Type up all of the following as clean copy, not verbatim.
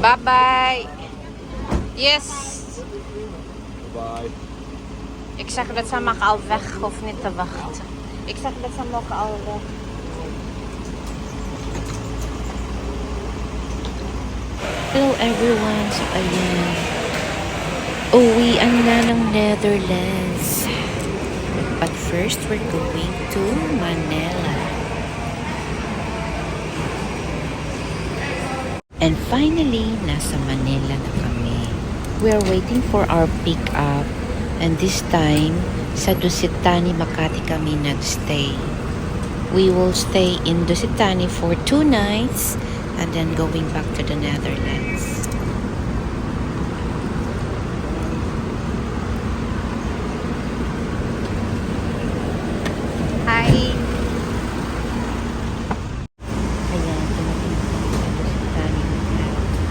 Bye-bye. Yes. Bye. Ik zeg dat ze mag al weg, hoef niet te wachten. Ik zeg dat ze mag al weg. Hello everyone! So ayan, uwian na ng Netherlands. But first, we're going to Manila. And finally, nasa Manila na kami. We are waiting for our pick-up. And this time, sa Dusitani, Makati kami nagstay. We will stay in Dusitani for 2 nights and then going back to the Netherlands. Hi. Ayan, dumating na kami sa Dusitani, Makati.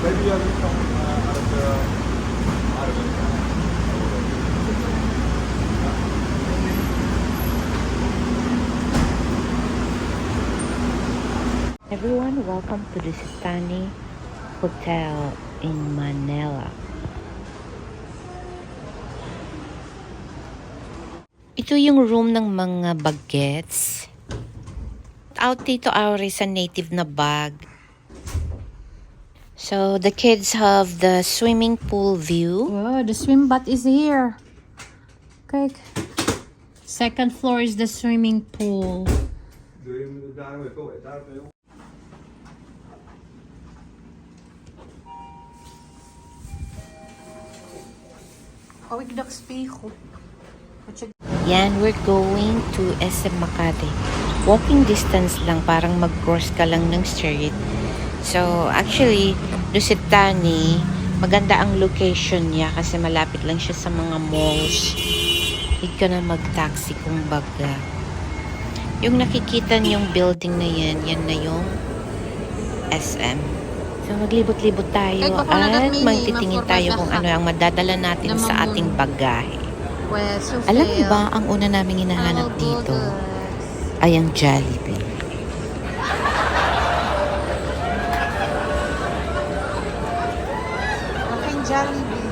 Maybe you're from out of the Everyone, welcome to the Dusitani Hotel in Manila. Ito yung room ng mga bagets. Out dito Auri sa native na bag. So the kids have the swimming pool view. Oh, the swim bath is here. Kijk. Second floor is the swimming pool. Oh, ik dacht spiegel. Yan, we're going to SM Makati. Walking distance lang, parang mag-cross ka lang ng street. So, actually, Dusitani, maganda ang location niya kasi malapit lang siya sa mga malls. Hindi ka na mag-taxi kung baga. Yung nakikita niyong building na yan, yan na yung SM. So, maglibot-libot tayo at magtitingin tayo kung ano ang madadala natin sa ating bagahe. Alam niyo ba, ang una naming hinahanap dito ay ang Jollibee. Aking Jollibee.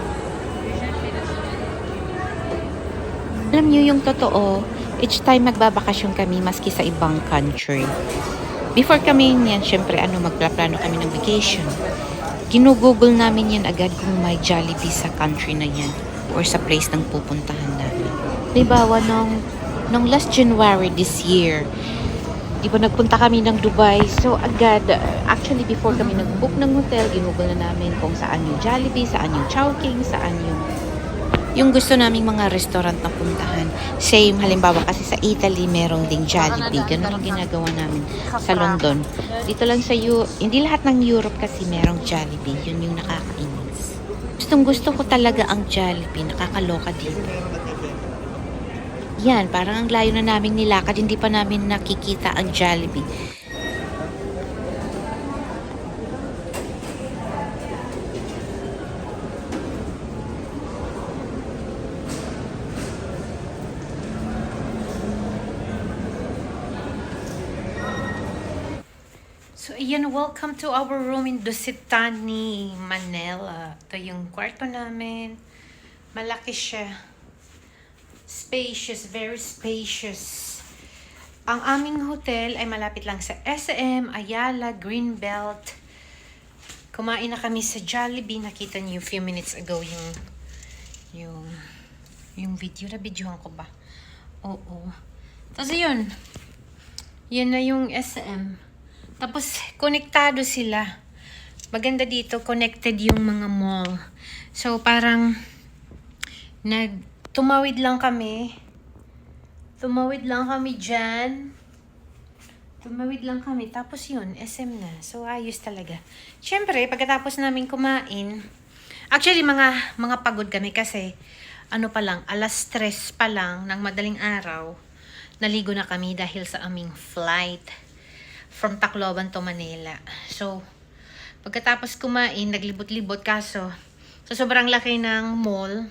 Alam niyo yung totoo, each time magbabakasyon kami maski sa ibang country. Before kami niyan, syempre magplaplano kami ng vacation. Ginugoogle namin yan agad kung may Jollibee sa country na yan or sa place ng pupuntahan namin. Halimbawa, nung last January this year, di ba nagpunta kami ng Dubai, so agad, actually before kami nag-book ng hotel, ginugol na namin kung saan yung Jollibee, saan yung Chowking, saan yung gusto naming mga restaurant na puntahan. Same, halimbawa kasi sa Italy, merong ding Jollibee. Ganun yung ginagawa namin sa London. Dito lang sa hindi lahat ng Europe kasi merong Jollibee. Yun yung nakakainis. Gusto ko talaga ang Jollibee. Nakakaloka dito. Yan, parang ang layo na naming nilakad. Hindi pa namin nakikita ang Jollibee. So, ayan, welcome to our room in Dusitani, Manila. Ito yung kwarto namin. Malaki siya. Spacious, very spacious. Ang aming hotel ay malapit lang sa SM, Ayala, Greenbelt. Kumain na kami sa Jollibee. Nakita niyo few minutes ago yung video. Na-videohan ko ba? Oo. Tapos yun. Yan na yung SM. Tapos, konektado sila. Maganda dito, connected yung mga mall. So, parang, tumawid lang kami. Tumawid lang kami dyan. Tumawid lang kami. Tapos yun, SM na. So, ayos talaga. Siyempre, pagkatapos namin kumain, actually, mga pagod kami kasi, ano pa lang, 3:00 pa lang ng madaling araw, naligo na kami dahil sa aming flight from Tacloban to Manila. So, pagkatapos kumain, naglibot-libot kaso, sa sobrang laki ng mall,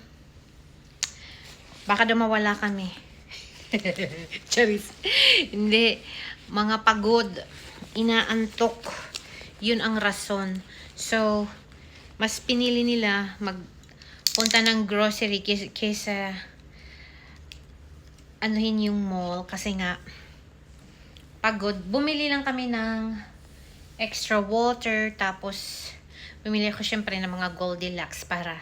baka daw mawala kami. Charis. Hindi. Mga pagod. Inaantok. Yun ang rason. So, mas pinili nila magpunta ng grocery kaysa anuhin yung mall. Kasi nga, pagod. Bumili lang kami ng extra water. Tapos, bumili ako syempre ng mga Goldilocks para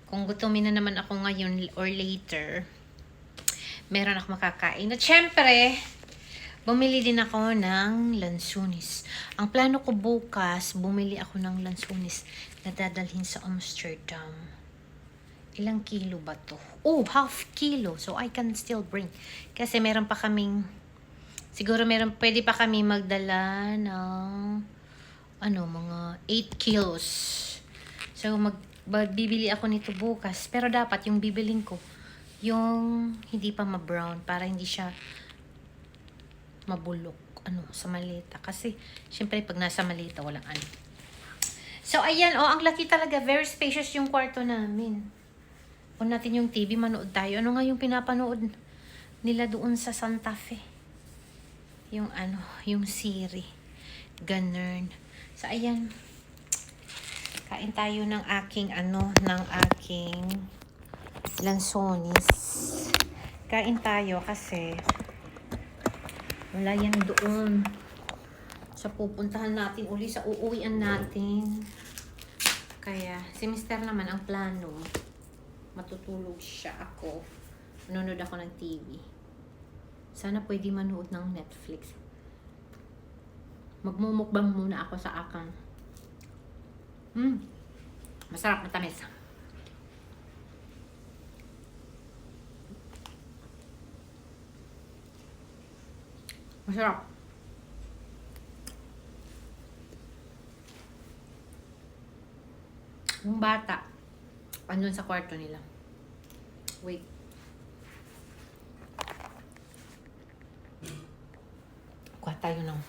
kung gutumin na naman ako ngayon or later, meron ako makakain. At syempre, bumili din ako ng lansunis. Ang plano ko bukas, bumili ako ng lansunis na dadalhin sa Amsterdam. Ilang kilo ba to? Oh, 1/2 kilo. So, I can still bring. Kasi meron pa kaming, siguro pwede pa kami magdala ng, mga 8 kilos. So, bibili ako nito bukas. Pero dapat yung bibiling ko, yung hindi pa ma-brown para hindi siya mabulok sa maleta. Kasi, syempre, pag nasa maleta, walang ano. So, ayan, ang laki talaga. Very spacious yung kwarto namin. On natin yung TV, manood tayo. Ano nga yung pinapanood nila doon sa Santa Fe? Yung Siri. Ganun. So, ayan. Kain tayo ng aking lansonis. Kain tayo kasi wala yan doon sa pupuntahan natin uli sa uuwian natin. Kaya si Mr. naman ang plano, matutulog siya, ako manonood ako ng TV. Sana pwede manood ng Netflix. Magmumukbang muna ako sa akang masarap, matamis. Masarap. Yung bata, andun sa kwarto nila. Wait. Kuha tayo ng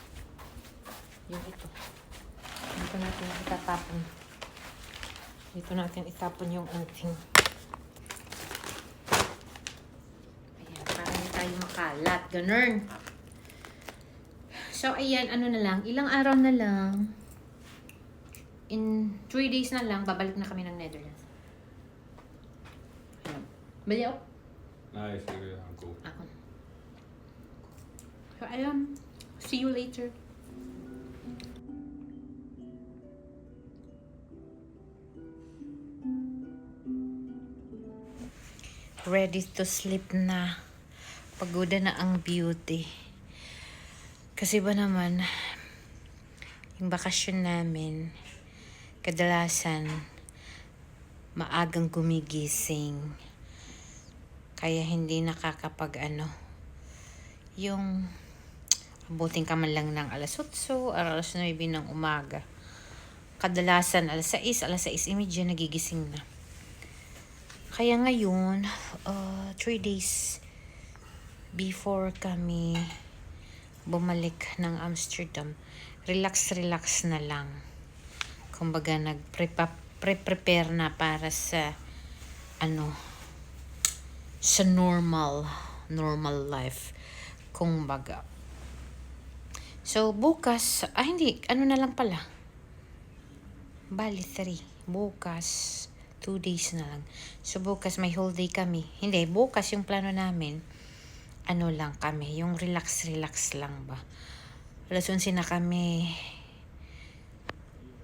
yung ito. Dito natin itatapon. Dito natin itapon yung ating. Ayan, para hindi tayo makalat. Ganun. So, ayan, ilang araw na lang, in 3 days na lang, babalik na kami ng Netherlands. Ayan. Bali ako? Nice, sige, cool. Ako. So, ayan. See you later. Ready to sleep na. Pagoda na ang beauty. Kasi ba naman, yung bakasyon namin, kadalasan, maagang gumigising. Kaya hindi nakakapag yung abutin ka man lang ng 8:00 o 9:00 ng umaga. Kadalasan, 6:00, 6:30 nagigising na. Kaya ngayon, 3 days before kami bumalik ng Amsterdam, relax na lang. Kumbaga, prepare na para sa sa normal life. Kumbaga. So, bukas, na lang pala. Bali, 3. Bukas, 2 days na lang. So, bukas may whole day kami. Hindi, bukas yung plano namin, ano lang kami, yung relax lang ba. Alas 11 na kami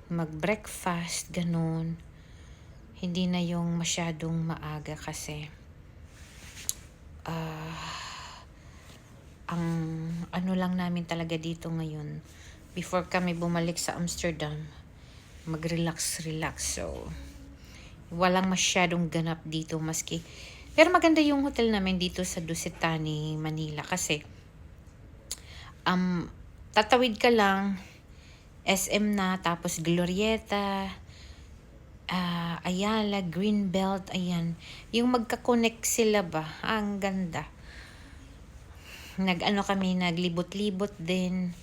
mag-breakfast, ganun. Hindi na yung masyadong maaga kasi ang ano lang namin talaga dito ngayon, before kami bumalik sa Amsterdam, mag-relax. So, walang masyadong ganap dito maski. Pero maganda yung hotel namin dito sa Dusit-Thani, Manila kasi tatawid ka lang, SM na, tapos Glorieta, Ayala, Greenbelt, ayan. Yung magka-connect sila ba? Ang ganda. Naglibot-libot din.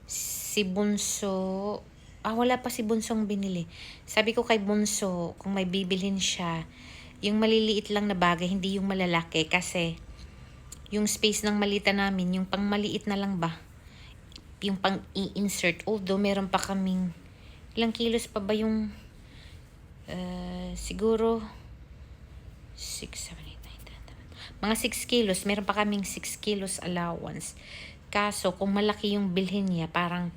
Si Bunso, wala pa si Bunsong binili. Sabi ko kay Bunso, kung may bibilhin siya, yung maliliit lang na bagay, hindi yung malalaki. Kasi, yung space ng malita namin, yung pang maliit na lang ba? Yung pang i-insert. Although, meron pa kaming, ilang kilos pa ba yung, siguro, 6, 7, 8, 9, 10, mga 6 kilos. Meron pa kaming 6 kilos allowance. Kaso, kung malaki yung bilhin niya, parang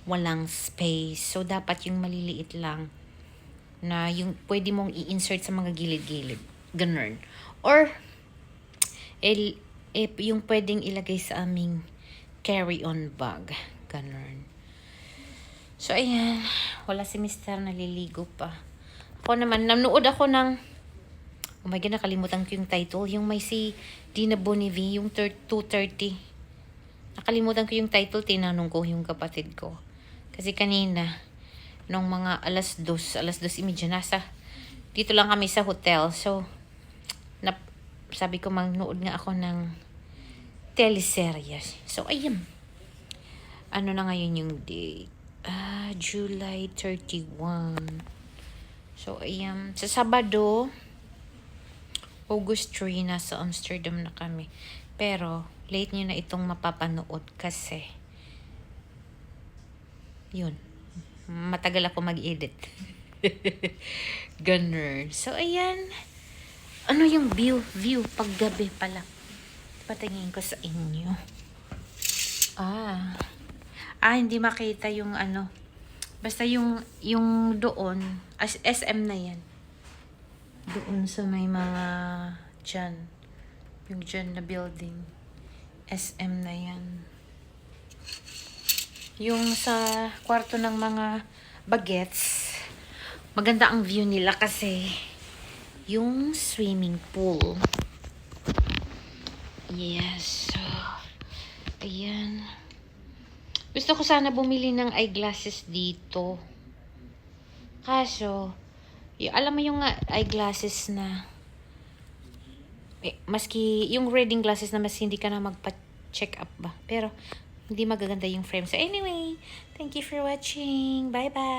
walang space. So, dapat yung maliliit lang na yung pwede mong i-insert sa mga gilid-gilid. Ganun. Or, yung pwedeng ilagay sa aming carry-on bag. Ganun. So, ayan. Wala si Mr. naliligo pa. Ako naman, nanood ako ng, oh my God, nakalimutan ko yung title. Yung may si Dina Bonnevie, yung 2:30. Nakalimutan ko yung title, tinanong ko yung kapatid ko. Kasi kanina, nung mga alas 2:30, dito lang kami sa hotel. So, sabi ko magnood nga ako ng teleseries. So, ayun. Ano na ngayon yung date? July 31. So, ayan. Sa Sabado, August 3, nasa Amsterdam na kami. Pero, late nyo na itong mapapanood kasi yun. Matagal ako mag-edit. Ganun. So, ayan. Ano yung view? Paggabi pala. Patingin ko sa inyo. Hindi makita yung ano. Basta yung doon, SM na yan. Doon sa may mga dyan. Yung dyan na building. SM na yan. Yung sa kwarto ng mga bagets, maganda ang view nila kasi yung swimming pool. Yes. So, ayan. Gusto ko sana bumili ng eyeglasses dito. Kaso, alam mo yung eyeglasses na maski yung reading glasses na mas hindi ka na magpa-check up ba. Pero, hindi magaganda yung frame. So, anyway, thank you for watching. Bye-bye!